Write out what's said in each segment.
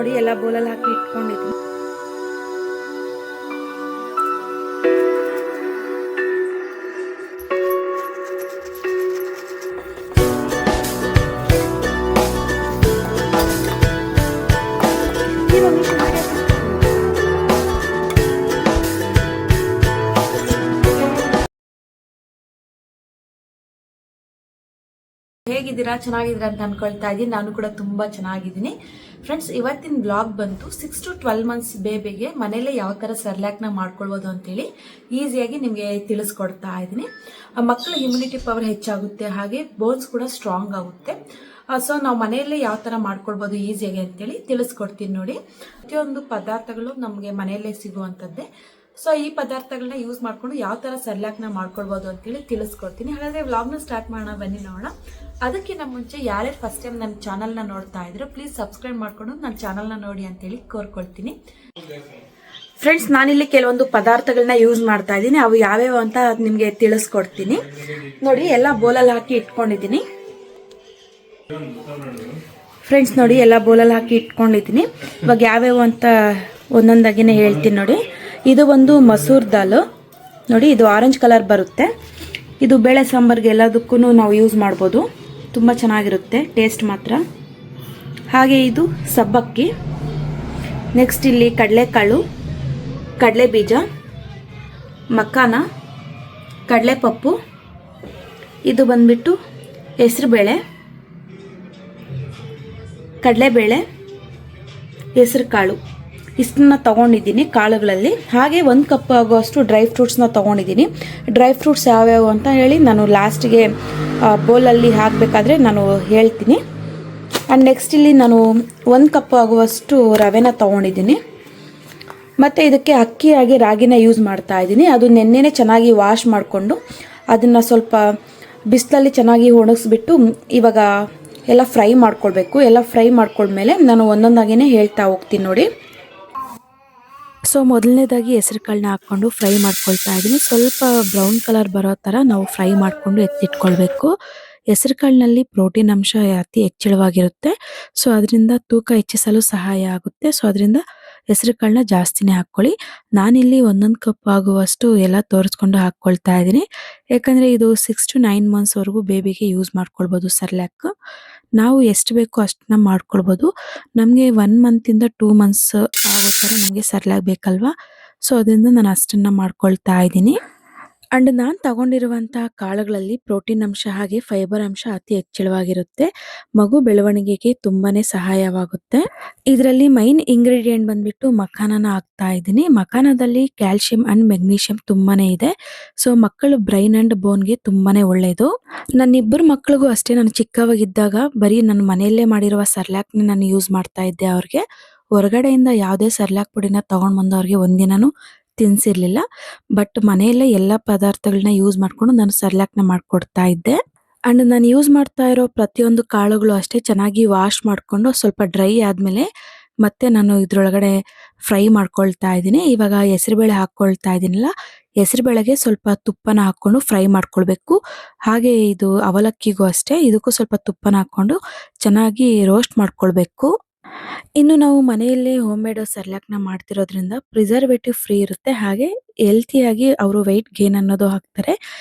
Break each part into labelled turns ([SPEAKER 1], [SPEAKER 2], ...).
[SPEAKER 1] ನೋಡಿ ಎಲ್ಲ ಬೋಲಲ್ಲಿ ಹಾಕಿ ಇಟ್ಕೊಂಡಿದ್ದೀನಿ. ಹೇಗಿದ್ದೀರಾ? ಚೆನ್ನಾಗಿದ್ದೀರಾ ಅಂತ ಅನ್ಕೊಳ್ತಾ ಇದ್ದೀನಿ. ನಾನು ಕೂಡ ತುಂಬಾ ಚೆನ್ನಾಗಿದ್ದೀನಿ ಫ್ರೆಂಡ್ಸ್. ಇವತ್ತಿನ ಬ್ಲಾಗ್ ಬಂತು 6 to 12 ಮಂತ್ಸ್ ಬೇಬಿಗೆ ಮನೇಲೆ ಯಾವ ತರ ಸರ್ಲ್ಯಾಕ್ನ ಮಾಡ್ಕೊಳ್ಬೋದು ಅಂತೇಳಿ ಈಸಿಯಾಗಿ ನಿಮಗೆ ತಿಳಿಸ್ಕೊಡ್ತಾ ಇದ್ದೀನಿ. ಮಕ್ಕಳ ಇಮ್ಯುನಿಟಿ ಪವರ್ ಹೆಚ್ಚಾಗುತ್ತೆ, ಹಾಗೆ ಬೋನ್ಸ್ ಕೂಡ ಸ್ಟ್ರಾಂಗ್ ಆಗುತ್ತೆ. ಸೊ ನಾವು ಮನೆಯಲ್ಲೇ ಯಾವ ತರ ಮಾಡ್ಕೊಳ್ಬೋದು ಈಸಿಯಾಗಿ ಅಂತೇಳಿ ತಿಳಿಸ್ಕೊಡ್ತೀನಿ ನೋಡಿ. ಪ್ರತಿಯೊಂದು ಪದಾರ್ಥಗಳು ನಮಗೆ ಮನೆಯಲ್ಲೇ ಸಿಗುವಂಥದ್ದೇ. ಸೊ ಈ ಪದಾರ್ಥಗಳನ್ನ ಯೂಸ್ ಮಾಡ್ಕೊಂಡು ಯಾವ ತರ ಸರ್ಲ್ಯಾಕ್ನ ಮಾಡ್ಕೊಳ್ಬೋದು ಅಂತೇಳಿ ತಿಳಿಸ್ಕೊಡ್ತೀನಿ. ಹಾಗಾದ್ರೆ ವ್ಲಾಗ್ನ ಸ್ಟಾರ್ಟ್ ಮಾಡೋಣ, ಬನ್ನಿ ನೋಡೋಣ. ಅದಕ್ಕಿಂತ ಮುಂಚೆ ಯಾರ್ಯಾರು ಫಸ್ಟ್ ಟೈಮ್ ನನ್ನ ಚಾನಲ್ನ ನೋಡ್ತಾ ಇದ್ರು ಪ್ಲೀಸ್ ಸಬ್ಸ್ಕ್ರೈಬ್ ಮಾಡ್ಕೊಂಡು ನನ್ನ ಚಾನಲ್ನ ನೋಡಿ ಅಂತೇಳಿ ಕೋರ್ಕೊಳ್ತೀನಿ. ಫ್ರೆಂಡ್ಸ್, ನಾನಿಲ್ಲಿ ಕೆಲವೊಂದು ಪದಾರ್ಥಗಳನ್ನ ಯೂಸ್ ಮಾಡ್ತಾ ಇದ್ದೀನಿ. ಅವು ಯಾವ್ಯಾವ ಅಂತ ನಿಮಗೆ ತಿಳಿಸ್ಕೊಡ್ತೀನಿ ನೋಡಿ. ಎಲ್ಲ ಬೋಲಲ್ಲಿ ಹಾಕಿ ಇಟ್ಕೊಂಡಿದ್ದೀನಿ ಫ್ರೆಂಡ್ಸ್. ನೋಡಿ ಎಲ್ಲ ಬೋಲಲ್ಲಿ ಹಾಕಿ ಇಟ್ಕೊಂಡಿದ್ದೀನಿ. ಇವಾಗ ಯಾವ್ಯಾವ ಅಂತ ಒಂದೊಂದಾಗಿನೇ ಹೇಳ್ತೀನಿ ನೋಡಿ. ಇದು ಒಂದು ಮಸೂರ್ ದಾಲ್ ನೋಡಿ, ಇದು ಆರೆಂಜ್ ಕಲರ್ ಬರುತ್ತೆ. ಇದು ಬೇಳೆ ಸಾಂಬಾರ್ಗೆ ಎಲ್ಲದಕ್ಕೂ ನಾವು ಯೂಸ್ ಮಾಡ್ಬೋದು, ತುಂಬ ಚೆನ್ನಾಗಿರುತ್ತೆ ಟೇಸ್ಟ್ ಮಾತ್ರ. ಹಾಗೆ ಇದು ಸಬ್ಬಕ್ಕಿ. ನೆಕ್ಸ್ಟ್ ಇಲ್ಲಿ ಕಡಲೆಕಾಳು, ಕಡಲೆ ಬೀಜ, ಮಕ್ಕಾನ, ಕಡಲೆಪಪ್ಪು, ಇದು ಬಂದ್ಬಿಟ್ಟು ಹೆಸರುಬೇಳೆ, ಕಡಲೆಬೇಳೆ, ಹೆಸರು ಕಾಳು, ಇಷ್ಟನ್ನ ತೊಗೊಂಡಿದ್ದೀನಿ ಕಾಳುಗಳಲ್ಲಿ. ಹಾಗೆ 1 ಕಪ್ ಆಗುವಷ್ಟು ಡ್ರೈ ಫ್ರೂಟ್ಸ್ನ ತೊಗೊಂಡಿದ್ದೀನಿ. ಡ್ರೈ ಫ್ರೂಟ್ಸ್ ಯಾವ್ಯಾವು ಅಂತ ಹೇಳಿ ನಾನು ಲಾಸ್ಟಿಗೆ ಬೌಲಲ್ಲಿ ಹಾಕಬೇಕಾದ್ರೆ ನಾನು ಹೇಳ್ತೀನಿ. ಆ್ಯಂಡ್ ನೆಕ್ಸ್ಟ್ ಇಲ್ಲಿ ನಾನು 1 ಕಪ್ ಆಗುವಷ್ಟು ರವೆನ ತೊಗೊಂಡಿದ್ದೀನಿ. ಮತ್ತು ಇದಕ್ಕೆ ಅಕ್ಕಿಯಾಗಿ ರಾಗಿನ ಯೂಸ್ ಮಾಡ್ತಾ ಇದ್ದೀನಿ. ಅದು ನೆನ್ನೆನೇ ಚೆನ್ನಾಗಿ ವಾಶ್ ಮಾಡಿಕೊಂಡು ಅದನ್ನು ಸ್ವಲ್ಪ ಬಿಸಿಲಲ್ಲಿ ಚೆನ್ನಾಗಿ ಒಣಗಿಸ್ಬಿಟ್ಟು ಇವಾಗ ಎಲ್ಲ ಫ್ರೈ ಮಾಡ್ಕೊಳ್ಬೇಕು. ಎಲ್ಲ ಫ್ರೈ ಮಾಡ್ಕೊಂಡ್ಮೇಲೆ ನಾನು ಒಂದೊಂದಾಗಿಯೇ ಹೇಳ್ತಾ ಹೋಗ್ತೀನಿ ನೋಡಿ. ಸೊ ಮೊದಲನೇದಾಗಿ ಹೆಸರು ಕಾಳನ್ನ ಹಾಕ್ಕೊಂಡು ಫ್ರೈ ಮಾಡ್ಕೊಳ್ತಾ ಇದ್ದೀನಿ. ಸ್ವಲ್ಪ ಬ್ರೌನ್ ಕಲರ್ ಬರೋ ಥರ ನಾವು ಫ್ರೈ ಮಾಡಿಕೊಂಡು ಎತ್ತಿಟ್ಕೊಳ್ಬೇಕು. ಹೆಸರು ಕಾಳಿನಲ್ಲಿ ಪ್ರೋಟೀನ್ ಅಂಶ ಅತಿ ಹೆಚ್ಚಳವಾಗಿರುತ್ತೆ. ಸೊ ಅದರಿಂದ ತೂಕ ಹೆಚ್ಚಿಸಲು ಸಹಾಯ ಆಗುತ್ತೆ. ಸೊ ಅದರಿಂದ ಹೆಸರು ಕಾಳನ್ನ ಜಾಸ್ತಿನೇ ಹಾಕ್ಕೊಳ್ಳಿ. ನಾನಿಲ್ಲಿ 1 ಕಪ್ ಆಗುವಷ್ಟು ಎಲ್ಲ ತೋರಿಸ್ಕೊಂಡು ಹಾಕ್ಕೊಳ್ತಾ ಇದ್ದೀನಿ. ಯಾಕಂದರೆ ಇದು 6 to 9 ಮಂತ್ಸ್ವರೆಗೂ ಬೇಬಿಗೆ ಯೂಸ್ ಮಾಡ್ಕೊಳ್ಬೋದು ಸರ್ಲ್ಯಾಕ್. ನಾವು ಎಷ್ಟು ಬೇಕೋ ಅಷ್ಟನ್ನ ಮಾಡ್ಕೊಳ್ಬೋದು. ನಮಗೆ 1 ಮಂತಿಂದ 2 ಮಂತ್ಸ್ ಆಗೋ ಥರ ನಮಗೆ ಸರ್ಲ್ಯಾಕ್ ಬೇಕಲ್ವಾ. ಸೊ ಅದರಿಂದ ನಾನು ಅಷ್ಟನ್ನು ಮಾಡ್ಕೊಳ್ತಾ ಇದ್ದೀನಿ. ಅಂಡ್ ನಾನು ತಗೊಂಡಿರುವಂಥ ಕಾಳುಗಳಲ್ಲಿ ಪ್ರೋಟೀನ್ ಅಂಶ ಹಾಗೆ ಫೈಬರ್ ಅಂಶ ಅತಿ ಹೆಚ್ಚಳವಾಗಿರುತ್ತೆ. ಮಗು ಬೆಳವಣಿಗೆಗೆ ತುಂಬಾನೇ ಸಹಾಯವಾಗುತ್ತೆ. ಇದರಲ್ಲಿ ಮೈನ್ ಇಂಗ್ರೀಡಿಯೆಂಟ್ ಬಂದ್ಬಿಟ್ಟು ಮಖಾನನ ಹಾಕ್ತಾ ಇದ್ದೀನಿ. ಮಖಾನದಲ್ಲಿ ಕ್ಯಾಲ್ಸಿಯಂ ಅಂಡ್ ಮೆಗ್ನೀಷಿಯಂ ತುಂಬಾನೇ ಇದೆ. ಸೊ ಮಕ್ಕಳು ಬ್ರೈನ್ ಅಂಡ್ ಬೋನ್ಗೆ ತುಂಬಾನೇ ಒಳ್ಳೆಯದು. ನನ್ನ 2 ಮಕ್ಕಳಿಗೂ ಅಷ್ಟೇ, ನಾನು ಚಿಕ್ಕವಾಗಿದ್ದಾಗ ಬರೀ ನನ್ನ ಮನೆಯಲ್ಲೇ ಮಾಡಿರುವ ಸರ್ಲ್ಯಾಕ್ನ ನಾನು ಯೂಸ್ ಮಾಡ್ತಾ ಇದ್ದೆ. ಅವ್ರಿಗೆ ಹೊರಗಡೆಯಿಂದ ಯಾವುದೇ ಸರ್ಲ್ಯಾಕ್ ಪುಡಿನ ತಗೊಂಡು ಬಂದು ಅವ್ರಿಗೆ ಒಂದಿನೂ ತಿನ್ಸಿರ್ಲಿಲ್ಲ. ಬಟ್ ಮನೆಯಲ್ಲೇ ಎಲ್ಲ ಪದಾರ್ಥಗಳನ್ನ ಯೂಸ್ ಮಾಡ್ಕೊಂಡು ನಾನು ಸರ್ಲ್ಯಾಕ್ನ ಮಾಡ್ಕೊಡ್ತಾ ಇದ್ದೆ. ಅಂಡ್ ನಾನು ಯೂಸ್ ಮಾಡ್ತಾ ಇರೋ ಪ್ರತಿಯೊಂದು ಕಾಳುಗಳು ಅಷ್ಟೇ ಚೆನ್ನಾಗಿ ವಾಶ್ ಮಾಡಿಕೊಂಡು ಸ್ವಲ್ಪ ಡ್ರೈ ಆದಮೇಲೆ ಮತ್ತೆ ನಾನು ಇದ್ರೊಳಗಡೆ ಫ್ರೈ ಮಾಡ್ಕೊಳ್ತಾ ಇದ್ದೀನಿ. ಇವಾಗ ಹೆಸರುಬೇಳೆ ಹಾಕ್ಕೊಳ್ತಾ ಇದ್ದೀನಲ್ಲ, ಹೆಸರುಬೇಳೆಗೆ ಸ್ವಲ್ಪ ತುಪ್ಪನ ಹಾಕ್ಕೊಂಡು ಫ್ರೈ ಮಾಡ್ಕೊಳ್ಬೇಕು. ಹಾಗೆ ಇದು ಅವಲಕ್ಕಿಗೂ ಅಷ್ಟೇ, ಇದಕ್ಕೂ ಸ್ವಲ್ಪ ತುಪ್ಪನ ಹಾಕ್ಕೊಂಡು ಚೆನ್ನಾಗಿ ರೋಸ್ಟ್ ಮಾಡ್ಕೊಳ್ಬೇಕು. ಇನ್ನು ನಾವು ಮನೆಯಲ್ಲೇ ಹೋಮ್ ಮೇಡ್ ಸರ್ಲ್ಯಾಕ್ನ ಮಾಡ್ತಿರೋದ್ರಿಂದ ಪ್ರಿಸರ್ವೇಟಿವ್ ಫ್ರೀ ಇರುತ್ತೆ. ಹಾಗೆ ಹೆಲ್ತಿಯಾಗಿ ಅವರು ವೆಯ್ಟ್ ಗೇನ್ ಅನ್ನೋದು ಆಗ್ತಾರೆ.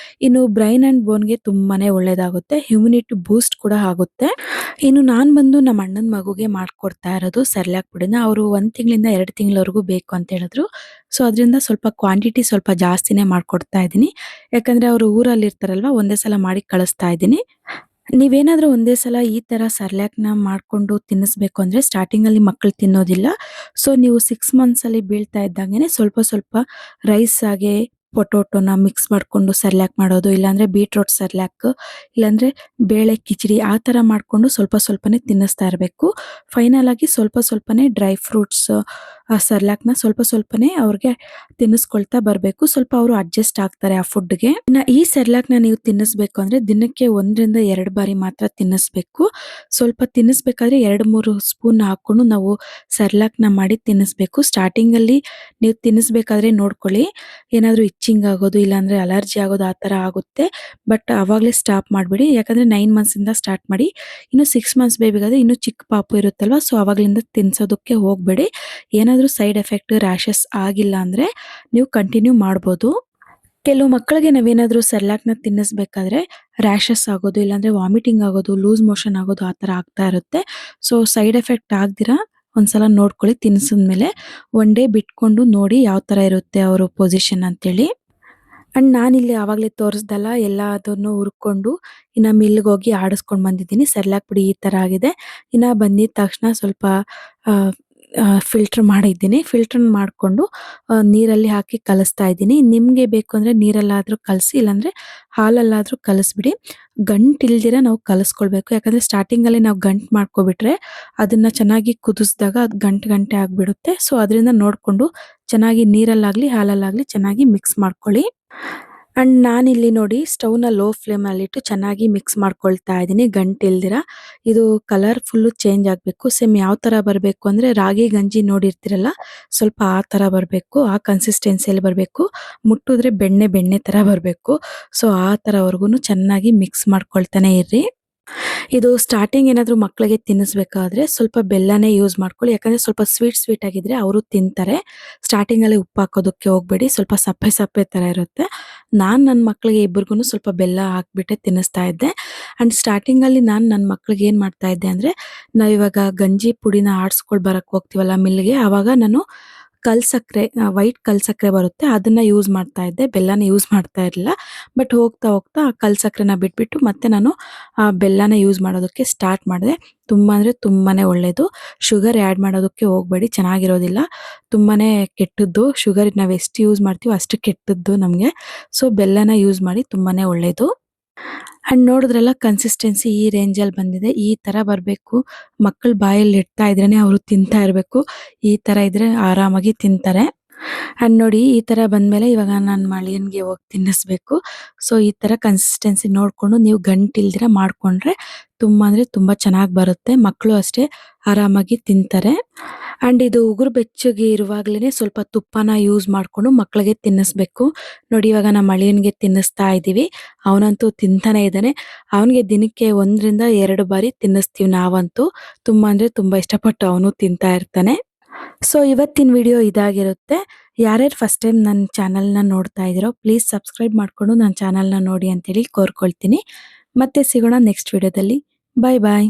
[SPEAKER 1] ಇನ್ನು ಬ್ರೈನ್ ಅಂಡ್ ಬೋನ್ಗೆ ತುಂಬಾನೇ ಒಳ್ಳೇದಾಗುತ್ತೆ. ಇಮ್ಯುನಿಟಿ ಬೂಸ್ಟ್ ಕೂಡ ಆಗುತ್ತೆ. ಇನ್ನು ನಾನು ಬಂದು ನಮ್ಮ ಅಣ್ಣನ ಮಗುಗೆ ಮಾಡ್ಕೊಡ್ತಾ ಇರೋದು ಸರ್ಲ್ಯಾಕ್ ಪುಡಿನ. ಅವರು 1 ತಿಂಗಳಿಂದ 2 ತಿಂಗಳವರೆಗೂ ಬೇಕು ಅಂತ ಹೇಳಿದ್ರು. ಸೊ ಅದರಿಂದ ಸ್ವಲ್ಪ ಕ್ವಾಂಟಿಟಿ ಸ್ವಲ್ಪ ಜಾಸ್ತಿನೇ ಮಾಡ್ಕೊಡ್ತಾ ಇದ್ದೀನಿ. ಯಾಕಂದ್ರೆ ಅವರು ಊರಲ್ಲಿ ಇರ್ತಾರಲ್ವಾ, ಒಂದೇ ಸಲ ಮಾಡಿ ಕಳಿಸ್ತಾ ಇದ್ದೀನಿ. ನೀವೇನಾದ್ರೂ ಒಂದೇ ಸಲ ಈ ತರ ಸರ್ಲ್ಯಾಕ್ನ ಮಾಡ್ಕೊಂಡು ತಿನ್ನಿಸ್ಬೇಕು ಅಂದ್ರೆ ಸ್ಟಾರ್ಟಿಂಗ್ ಅಲ್ಲಿ ಮಕ್ಕಳು ತಿನ್ನೋದಿಲ್ಲ. ಸೊ ನೀವು 6 ಮಂತ್ಸ್ ಅಲ್ಲಿ ಬೀಳ್ತಾ ಇದ್ದಂಗೆನೆ ಸ್ವಲ್ಪ ಸ್ವಲ್ಪ ರೈಸ್ ಹಾಗೆ ಪೊಟೊಟೊನ ಮಿಕ್ಸ್ ಮಾಡ್ಕೊಂಡು ಸರ್ಲ್ಯಾಕ್ ಮಾಡೋದು, ಇಲ್ಲಾಂದ್ರೆ ಬೀಟ್ರೋಟ್ ಸರ್ಲ್ಯಾಕ್, ಇಲ್ಲಾಂದ್ರೆ ಬೇಳೆ ಕಿಚಡಿ ಆ ತರ ಮಾಡ್ಕೊಂಡು ಸ್ವಲ್ಪ ಸ್ವಲ್ಪನೇ ತಿನ್ನಿಸ್ತಾ ಇರಬೇಕು. ಫೈನಲ್ ಆಗಿ ಸ್ವಲ್ಪ ಸ್ವಲ್ಪನೇ ಡ್ರೈ ಫ್ರೂಟ್ಸ್ ಸರ್ಲಾಕ್ನ ಸ್ವಲ್ಪ ಸ್ವಲ್ಪನೇ ಅವ್ರಿಗೆ ತಿನ್ನಿಸ್ಕೊಳ್ತಾ ಬರಬೇಕು. ಸ್ವಲ್ಪ ಅವರು ಅಡ್ಜಸ್ಟ್ ಆಗ್ತಾರೆ ಆ ಫುಡ್ಗೆ. ಇನ್ನು ಈ ಸೆರ್ಲಾಕ್ನ ನೀವು ತಿನ್ನಿಸ್ಬೇಕು ಅಂದ್ರೆ ದಿನಕ್ಕೆ 1-2 ಬಾರಿ ಮಾತ್ರ ತಿನ್ನಿಸ್ಬೇಕು. ಸ್ವಲ್ಪ ತಿನ್ನಿಸ್ಬೇಕಾದ್ರೆ 2-3 ಸ್ಪೂನ್ ಹಾಕೊಂಡು ನಾವು ಸೆರ್ಲಾಕ್ನ ಮಾಡಿ ತಿನ್ನಿಸ್ಬೇಕು. ಸ್ಟಾರ್ಟಿಂಗ್ ಅಲ್ಲಿ ನೀವು ತಿನ್ನಿಸ್ಬೇಕಾದ್ರೆ ನೋಡ್ಕೊಳ್ಳಿ, ಏನಾದರೂ ಇಚ್ಚಿಂಗ್ ಆಗೋದು ಇಲ್ಲಾಂದ್ರೆ ಅಲರ್ಜಿ ಆಗೋದು ಆ ಥರ ಆಗುತ್ತೆ. ಬಟ್ ಅವಾಗಲೇ ಸ್ಟಾಪ್ ಮಾಡಿಬಿಡಿ. ಯಾಕಂದ್ರೆ 9 ಮಂತ್ಸ್ ಇಂದ ಸ್ಟಾರ್ಟ್ ಮಾಡಿ. ಇನ್ನು 6 ಮಂತ್ಸ್ ಬೇಬಿಗಾದ್ರೆ ಇನ್ನೂ ಚಿಕ್ಕ ಪಾಪು ಇರುತ್ತಲ್ವಾ, ಸೊ ಅವಾಗಲಿಂದ ತಿನ್ಸೋದಕ್ಕೆ ಹೋಗಬೇಡಿ. ಏನಾದರೂ ಸೈಡ್ ಎಫೆಕ್ಟ್ ರ್ಯಾಷಸ್ ಆಗಿಲ್ಲ ಅಂದ್ರೆ ನೀವು ಕಂಟಿನ್ಯೂ ಮಾಡ್ಬೋದು. ಕೆಲವು ಮಕ್ಕಳಿಗೆ ನಾವೇನಾದರೂ ಸೆರ್ಲಾಕ್ನ ತಿನ್ನಿಸ್ಬೇಕಾದ್ರೆ ರ್ಯಾಷಸ್ ಆಗೋದು ಇಲ್ಲಾಂದ್ರೆ ವಾಮಿಟಿಂಗ್ ಆಗೋದು, ಲೂಸ್ ಮೋಷನ್ ಆಗೋದು ಆ ಥರ ಆಗ್ತಾ ಇರುತ್ತೆ. ಸೊ ಸೈಡ್ ಎಫೆಕ್ಟ್ ಆಗ್ದಿರಾ ಒಂದ್ಸಲ ನೋಡ್ಕೊಳ್ಳಿ. ತಿನ್ನಿಸಿದ್ಮೇಲೆ 1 ಡೇ ಬಿಟ್ಕೊಂಡು ನೋಡಿ ಯಾವ ಥರ ಇರುತ್ತೆ ಅವರು ಪೊಸಿಷನ್ ಅಂತೇಳಿ. ಅಂಡ್ ನಾನಿಲ್ಲಿ ಆವಾಗಲೇ ತೋರಿಸ್ದಲ್ಲ ಎಲ್ಲದನ್ನು ಹುರ್ಕೊಂಡು ಇನ್ನು ಮಿಲ್ಗೆ ಹೋಗಿ ಆಡಿಸ್ಕೊಂಡು ಬಂದಿದ್ದೀನಿ. ಸೆರ್ಲಾಕ್ ಪುಡಿ ಈ ಥರ ಆಗಿದೆ. ಇನ್ನು ಬಂದಿದ ತಕ್ಷಣ ಸ್ವಲ್ಪ ಫಿಲ್ಟರ್ ಮಾಡಿದ್ದೀನಿ. ಫಿಲ್ಟರ್ ಮಾಡಿಕೊಂಡು ನೀರಲ್ಲಿ ಹಾಕಿ ಕಲಿಸ್ತಾ ಇದ್ದೀನಿ. ನಿಮಗೆ ಬೇಕು ಅಂದರೆ ನೀರಲ್ಲಾದರೂ ಕಲಸಿ, ಇಲ್ಲಾಂದರೆ ಹಾಲಲ್ಲಾದರೂ ಕಲಿಸ್ಬಿಡಿ. ಗಂಟಿಲ್ದಿರ ನಾವು ಕಲಿಸ್ಕೊಳ್ಬೇಕು. ಯಾಕಂದರೆ ಸ್ಟಾರ್ಟಿಂಗಲ್ಲಿ ನಾವು ಗಂಟು ಮಾಡ್ಕೊಬಿಟ್ರೆ ಅದನ್ನು ಚೆನ್ನಾಗಿ ಕುದಿಸಿದಾಗ ಅದು ಗಂಟೆ ಆಗಿಬಿಡುತ್ತೆ. ಸೊ ಅದರಿಂದ ನೋಡಿಕೊಂಡು ಚೆನ್ನಾಗಿ ನೀರಲ್ಲಾಗಲಿ ಹಾಲಲ್ಲಾಗಲಿ ಚೆನ್ನಾಗಿ ಮಿಕ್ಸ್ ಮಾಡ್ಕೊಳ್ಳಿ. ಅಂಡ್ ನಾನಿಲ್ಲಿ ನೋಡಿ ಸ್ಟವ್ನ ಲೋ ಫ್ಲೇಮಲ್ಲಿಟ್ಟು ಚೆನ್ನಾಗಿ ಮಿಕ್ಸ್ ಮಾಡ್ಕೊಳ್ತಾ ಇದ್ದೀನಿ ಗಂಟಿಲ್ದಿರ. ಇದು ಕಲರ್ ಫುಲ್ಲು ಚೇಂಜ್ ಆಗಬೇಕು. ಸೇಮ್ ಯಾವ ಥರ ಬರಬೇಕು ಅಂದರೆ ರಾಗಿ ಗಂಜಿ ನೋಡಿರ್ತೀರಲ್ಲ, ಸ್ವಲ್ಪ ಆ ಥರ ಬರಬೇಕು. ಆ ಕನ್ಸಿಸ್ಟೆನ್ಸಿಯಲ್ಲಿ ಬರಬೇಕು. ಮುಟ್ಟಿದ್ರೆ ಬೆಣ್ಣೆ ಥರ ಬರಬೇಕು. ಸೊ ಆ ಥರವರೆಗೂ ಚೆನ್ನಾಗಿ ಮಿಕ್ಸ್ ಮಾಡ್ಕೊಳ್ತಾನೆ ಇರ್ರಿ. ಇದು ಸ್ಟಾರ್ಟಿಂಗ್ ಏನಾದರೂ ಮಕ್ಕಳಿಗೆ ತಿನ್ನಿಸ್ಬೇಕಾದ್ರೆ ಸ್ವಲ್ಪ ಬೆಲ್ಲನೇ ಯೂಸ್ ಮಾಡ್ಕೊಳ್ಳಿ. ಯಾಕಂದರೆ ಸ್ವಲ್ಪ ಸ್ವೀಟ್ ಆಗಿದ್ರೆ ಅವರು ತಿಂತಾರೆ. ಸ್ಟಾರ್ಟಿಂಗಲ್ಲಿ ಉಪ್ಪು ಹಾಕೋದಕ್ಕೆ ಹೋಗಬೇಡಿ. ಸ್ವಲ್ಪ ಸಪ್ಪೆ ಥರ ಇರುತ್ತೆ. ನಾನು ನನ್ನ ಮಕ್ಕಳಿಗೆ ಇಬ್ಬರಿಗೂ ಸ್ವಲ್ಪ ಬೆಲ್ಲ ಹಾಕ್ಬಿಟ್ಟೆ ತಿನ್ನಿಸ್ತಾ ಇದ್ದೆ. ಆ್ಯಂಡ್ ಸ್ಟಾರ್ಟಿಂಗಲ್ಲಿ ನಾನು ನನ್ನ ಮಕ್ಕಳಿಗೆ ಏನು ಮಾಡ್ತಾ ಇದ್ದೆ ಅಂದರೆ, ನಾವಿವಾಗ ಗಂಜಿ ಪುಡಿನ ಆಡಿಸ್ಕೊಂಡು ಬರೋಕ್ಕೆ ಹೋಗ್ತೀವಲ್ಲ ಮಿಲ್ಗೆ, ಆವಾಗ ನಾನು ಕಲ್ಸಕ್ಕರೆ, ವೈಟ್ ಕಲ್ಸಕ್ಕರೆ ಬರುತ್ತೆ, ಅದನ್ನ ಯೂಸ್ ಮಾಡ್ತಾ ಇದ್ದೆ. ಬೆಲ್ಲನ ಯೂಸ್ ಮಾಡ್ತಾ ಇರಲಿಲ್ಲ. ಬಟ್ ಹೋಗ್ತಾ ಕಲ್ಸಕ್ಕರೆನ ಬಿಟ್ಬಿಟ್ಟು ಮತ್ತೆ ನಾನು ಬೆಲ್ಲನ ಯೂಸ್ ಮಾಡೋದಕ್ಕೆ ಸ್ಟಾರ್ಟ್ ಮಾಡಿದೆ. ತುಂಬ ಅಂದರೆ ತುಂಬಾ ಒಳ್ಳೆಯದು. ಶುಗರ್ ಆ್ಯಡ್ ಮಾಡೋದಕ್ಕೆ ಹೋಗಬೇಡಿ, ಚೆನ್ನಾಗಿರೋದಿಲ್ಲ. ತುಂಬಾ ಕೆಟ್ಟದ್ದು. ಶುಗರ್ ನಾವು ಎಷ್ಟು ಯೂಸ್ ಮಾಡ್ತೀವೋ ಅಷ್ಟು ಕೆಟ್ಟದ್ದು ನಮಗೆ. ಸೊ ಬೆಲ್ಲನ ಯೂಸ್ ಮಾಡಿ, ತುಂಬಾ ಒಳ್ಳೆಯದು. ಅಂಡ್ ನೋಡಿದ್ರಲ್ಲ ಕನ್ಸಿಸ್ಟೆನ್ಸಿ ಈ ರೇಂಜಲ್ಲಿ ಬಂದಿದೆ. ಈ ಥರ ಬರಬೇಕು. ಮಕ್ಕಳು ಬಾಯಲ್ಲಿ ಇಡ್ತಾ ಇದ್ರೇನೆ ಅವರು ತಿಂತಾ ಇರಬೇಕು. ಈ ಥರ ಇದ್ರೆ ಆರಾಮಾಗಿ ತಿಂತಾರೆ. ಅಂಡ್ ನೋಡಿ ಈ ಥರ ಬಂದಮೇಲೆ ಇವಾಗ ನಾನು ಮಳಿಯನ್ಗೆ ಹೋಗಿ ತಿನ್ನಿಸ್ಬೇಕು. ಸೊ ಈ ಥರ ಕನ್ಸಿಸ್ಟೆನ್ಸಿ ನೋಡಿಕೊಂಡು ನೀವು ಗಂಟಿಲ್ದಿರ ಮಾಡಿಕೊಂಡ್ರೆ ತುಂಬ ಅಂದರೆ ತುಂಬ ಚೆನ್ನಾಗಿ ಬರುತ್ತೆ. ಮಕ್ಕಳು ಅಷ್ಟೇ ಆರಾಮಾಗಿ ತಿಂತಾರೆ. ಅಂಡ್ ಇದು ಉಗುರು ಬೆಚ್ಚಗೆ ಇರುವಾಗಲೇ ಸ್ವಲ್ಪ ತುಪ್ಪನ ಯೂಸ್ ಮಾಡಿಕೊಂಡು ಮಕ್ಕಳಿಗೆ ತಿನ್ನಿಸ್ಬೇಕು. ನೋಡಿ ಇವಾಗ ನಮ್ಮ ಮಳಿಯನ್ಗೆ ತಿನ್ನಿಸ್ತಾ ಇದ್ದೀವಿ. ಅವನಂತೂ ತಿಂತಾನೆ ಇದ್ದಾನೆ. ಅವನಿಗೆ ದಿನಕ್ಕೆ 1-2 ಬಾರಿ ತಿನ್ನಿಸ್ತೀವಿ ನಾವಂತೂ. ತುಂಬ ಅಂದರೆ ತುಂಬ ಇಷ್ಟಪಟ್ಟು ಅವನು ತಿಂತಾ ಇರ್ತಾನೆ. ಸೊ ಇವತ್ತಿನ ವಿಡಿಯೋ ಇದಾಗಿರುತ್ತೆ. ಯಾರ್ಯಾರು ಫಸ್ಟ್ ಟೈಮ್ ನನ್ನ ಚಾನಲ್ನ ನೋಡ್ತಾ ಇದ್ದೀರೋ ಪ್ಲೀಸ್ ಸಬ್ಸ್ಕ್ರೈಬ್ ಮಾಡಿಕೊಂಡು ನನ್ನ ಚಾನಲ್ನ ನೋಡಿ ಅಂತೇಳಿ ಕೋರ್ಕೊಳ್ತೀನಿ. ಮತ್ತೆ ಸಿಗೋಣ ನೆಕ್ಸ್ಟ್ ವಿಡಿಯೋದಲ್ಲಿ. ಬಾಯ್.